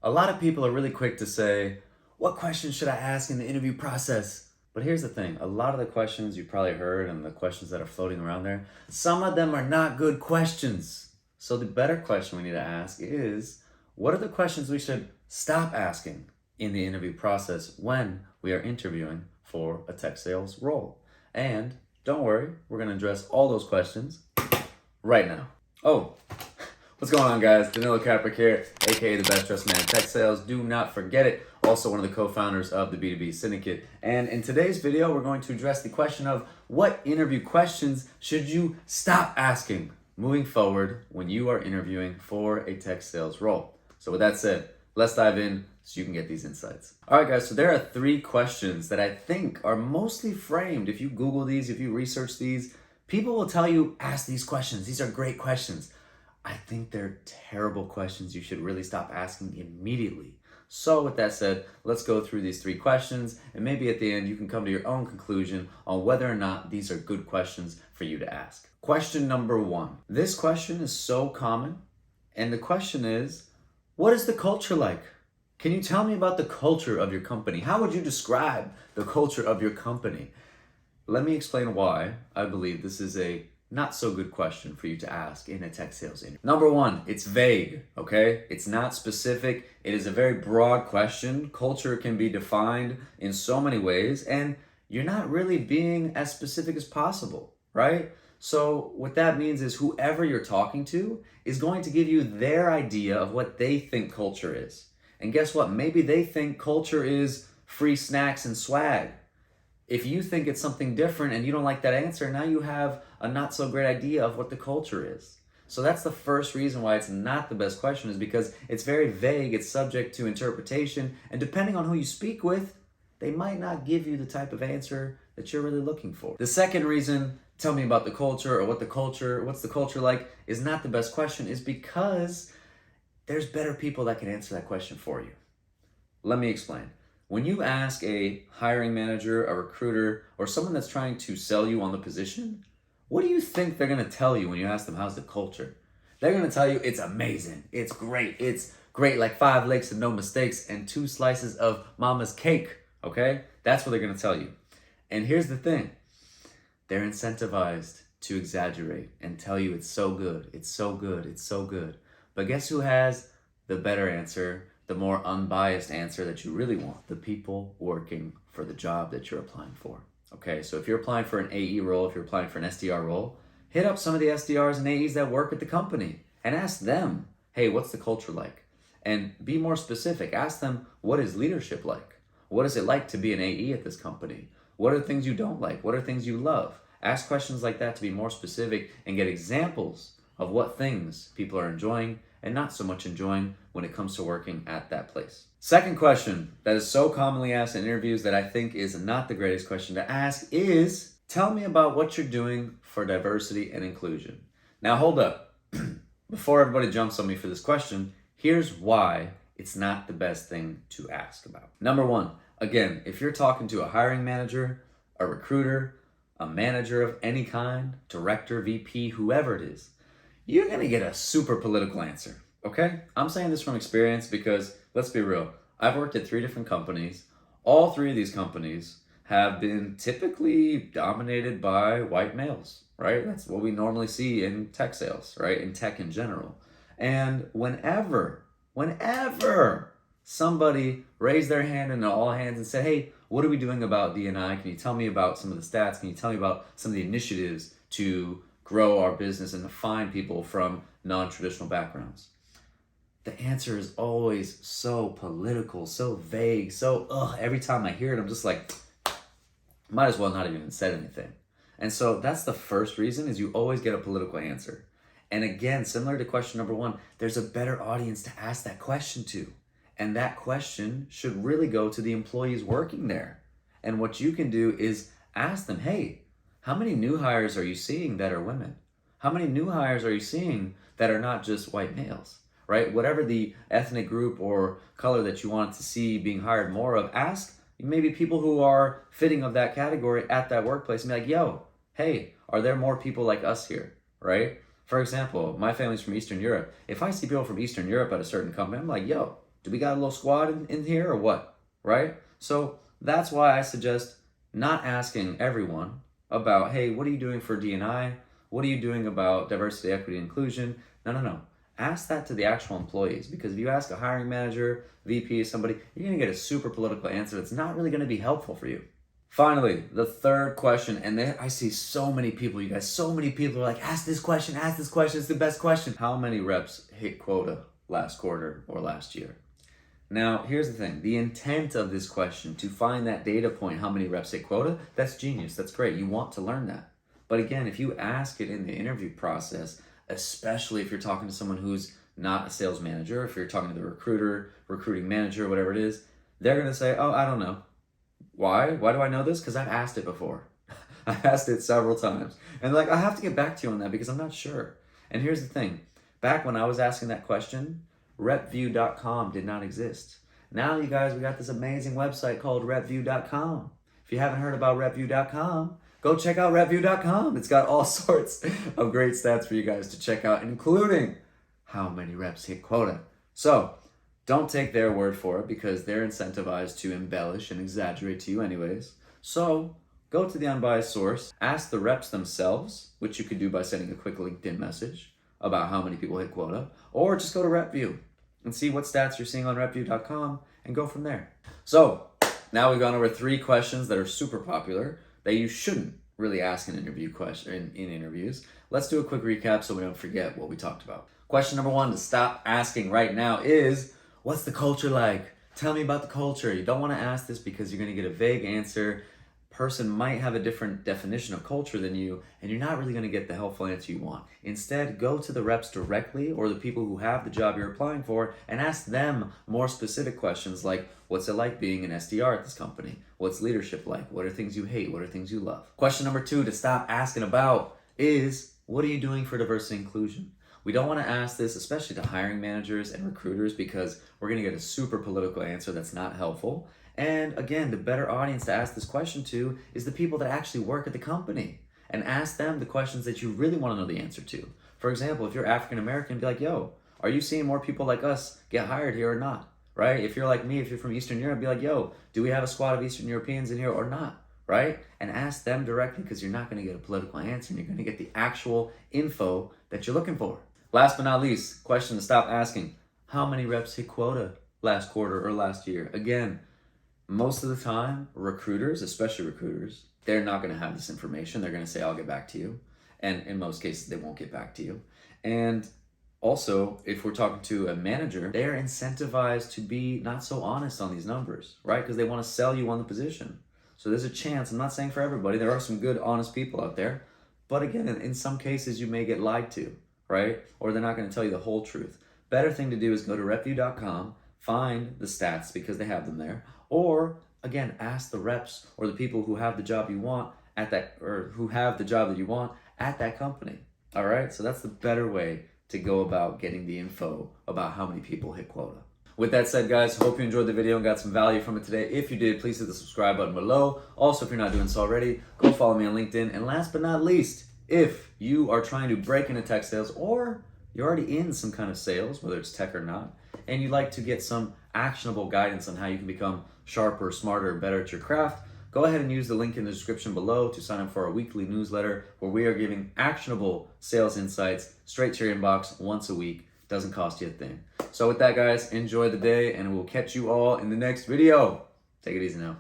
A lot of people are really quick to say, what questions should I ask in the interview process? But here's the thing, a lot of the questions you probably heard and the questions that are floating around there, some of them are not good questions. So the better question we need to ask is, what are the questions we should stop asking in the interview process when we are interviewing for a tech sales role? And don't worry, we're going to address all those questions right now. Oh, what's going on, guys? Danilo Kaprick here, aka the best dressed man in tech sales. Do not forget it. Also one of the co-founders of the B2B Syndicate. And in today's video, we're going to address the question of what interview questions should you stop asking moving forward when you are interviewing for a tech sales role. So with that said, let's dive in so you can get these insights. All right, guys, so there are 3 questions that I think are mostly framed. If you Google these, if you research these, people will tell you, ask these questions. These are great questions. I think they're terrible questions you should really stop asking immediately. So with that said, let's go through these 3 questions, and maybe at the end you can come to your own conclusion on whether or not these are good questions for you to ask. Question number 1. This question is so common, and the question is, what is the culture like? Can you tell me about the culture of your company? How would you describe the culture of your company? Let me explain why I believe this is a not so good question for you to ask in a tech sales interview. Number 1, it's vague, okay? It's not specific. It is a very broad question. Culture can be defined in so many ways, and you're not really being as specific as possible, right? So what that means is whoever you're talking to is going to give you their idea of what they think culture is. And guess what? Maybe they think culture is free snacks and swag. If you think it's something different and you don't like that answer, now you have a not so great idea of what the culture is. So that's the first reason why it's not the best question, is because it's very vague, it's subject to interpretation, and depending on who you speak with, they might not give you the type of answer that you're really looking for. The second reason, tell me about the culture or what's the culture like, is not the best question, is because there's better people that can answer that question for you. Let me explain. When you ask a hiring manager, a recruiter, or someone that's trying to sell you on the position, what do you think they're going to tell you when you ask them how's the culture? They're going to tell you it's amazing, it's great like 5 licks and no mistakes and 2 slices of mama's cake, okay? That's what they're going to tell you. And here's the thing. They're incentivized to exaggerate and tell you it's so good, it's so good, it's so good. But guess who has the better answer, the more unbiased answer that you really want? The people working for the job that you're applying for. Okay, so if you're applying for an AE role, if you're applying for an SDR role, hit up some of the SDRs and AEs that work at the company and ask them, hey, what's the culture like? And be more specific. Ask them, what is leadership like? What is it like to be an AE at this company? What are things you don't like? What are things you love? Ask questions like that to be more specific and get examples of what things people are enjoying and not so much enjoying when it comes to working at that place. Second question that is so commonly asked in interviews that I think is not the greatest question to ask is, tell me about what you're doing for diversity and inclusion. Now hold up. Before everybody jumps on me for this question, here's why it's not the best thing to ask about. Number 1, again, if you're talking to a hiring manager, a recruiter, a manager of any kind, director, VP, whoever it is, you're gonna get a super political answer, okay? I'm saying this from experience because, let's be real, I've worked at 3 different companies. All 3 of these companies have been typically dominated by white males, right? That's what we normally see in tech sales, right? In tech in general. And whenever somebody raised their hand in all hands and said, hey, what are we doing about D&I? Can you tell me about some of the stats? Can you tell me about some of the initiatives to grow our business and to find people from non-traditional backgrounds? The answer is always so political, so vague, every time I hear it, I'm just like, might as well not even said anything. And so that's the first reason, is you always get a political answer. And again, similar to question number 1, there's a better audience to ask that question to. And that question should really go to the employees working there. And what you can do is ask them, hey, how many new hires are you seeing that are women? How many new hires are you seeing that are not just white males, right? Whatever the ethnic group or color that you want to see being hired more of, ask maybe people who are fitting of that category at that workplace and be like, yo, hey, are there more people like us here, right? For example, my family's from Eastern Europe. If I see people from Eastern Europe at a certain company, I'm like, yo, Do we got a little squad in here or what? Right? So that's why I suggest not asking everyone about, hey, what are you doing for D&I? What are you doing about diversity, equity, inclusion? No. Ask that to the actual employees, because if you ask a hiring manager, VP, somebody, you're going to get a super political answer that's not really going to be helpful for you. Finally, the third question, and I see so many people, you guys, so many people are like, ask this question, it's the best question. How many reps hit quota last quarter or last year? Now, here's the thing. The intent of this question, to find that data point, how many reps hit quota, that's genius, that's great. You want to learn that. But again, if you ask it in the interview process, especially if you're talking to someone who's not a sales manager, if you're talking to the recruiter, recruiting manager, whatever it is, they're going to say, oh, I don't know. Why? Why do I know this? Because I've asked it before. I've asked it several times. And I have to get back to you on that because I'm not sure. And here's the thing. Back when I was asking that question, repview.com did not exist. Now, you guys, we got this amazing website called repview.com. If you haven't heard about repview.com, go check out repview.com. It's got all sorts of great stats for you guys to check out, including how many reps hit quota. So don't take their word for it, because they're incentivized to embellish and exaggerate to you anyways. So go to the unbiased source, ask the reps themselves, which you could do by sending a quick LinkedIn message about how many people hit quota, or just go to RepView and see what stats you're seeing on repview.com and go from there. So now we've gone over 3 questions that are super popular that you shouldn't really ask in interviews. Let's do a quick recap so we don't forget what we talked about. Question number 1 to stop asking right now is, what's the culture like? Tell me about the culture. You don't want to ask this because you're going to get a vague answer. Person might have a different definition of culture than you, and you're not really going to get the helpful answer you want. Instead, go to the reps directly, or the people who have the job you're applying for, and ask them more specific questions like, what's it like being an SDR at this company? What's leadership like? What are things you hate? What are things you love? Question number 2 to stop asking about is, what are you doing for diversity and inclusion? We don't want to ask this, especially to hiring managers and recruiters, because we're going to get a super political answer that's not helpful. And again, the better audience to ask this question to is the people that actually work at the company, and ask them the questions that you really want to know the answer to. For example, if you're African American, be like, yo, are you seeing more people like us get hired here or not? Right? If you're like me, if you're from Eastern Europe, be like, yo, do we have a squad of Eastern Europeans in here or not? Right? And ask them directly, because you're not going to get a political answer, and you're going to get the actual info that you're looking for. Last but not least, question to stop asking, how many reps hit quota last quarter or last year? Again, most of the time, recruiters, especially recruiters, they're not going to have this information. They're going to say, I'll get back to you. And in most cases, they won't get back to you. And also, if we're talking to a manager, they're incentivized to be not so honest on these numbers, right? Because they want to sell you on the position. So there's a chance, I'm not saying for everybody, there are some good, honest people out there. But again, in some cases, you may get lied to, right? Or they're not going to tell you the whole truth. Better thing to do is go to repview.com, find the stats because they have them there. Or again, ask the reps or the people who have the job you want at that, or who have the job that you want at that company. All right. So that's the better way to go about getting the info about how many people hit quota. With that said, guys, hope you enjoyed the video and got some value from it today. If you did, please hit the subscribe button below. Also, if you're not doing so already, go follow me on LinkedIn. And last but not least, if you are trying to break into tech sales, or you're already in some kind of sales, whether it's tech or not, and you'd like to get some actionable guidance on how you can become sharper, smarter, better at your craft, go ahead and use the link in the description below to sign up for our weekly newsletter, where we are giving actionable sales insights straight to your inbox once a week. Doesn't cost you a thing. So with that, guys, enjoy the day, and we'll catch you all in the next video. Take it easy now.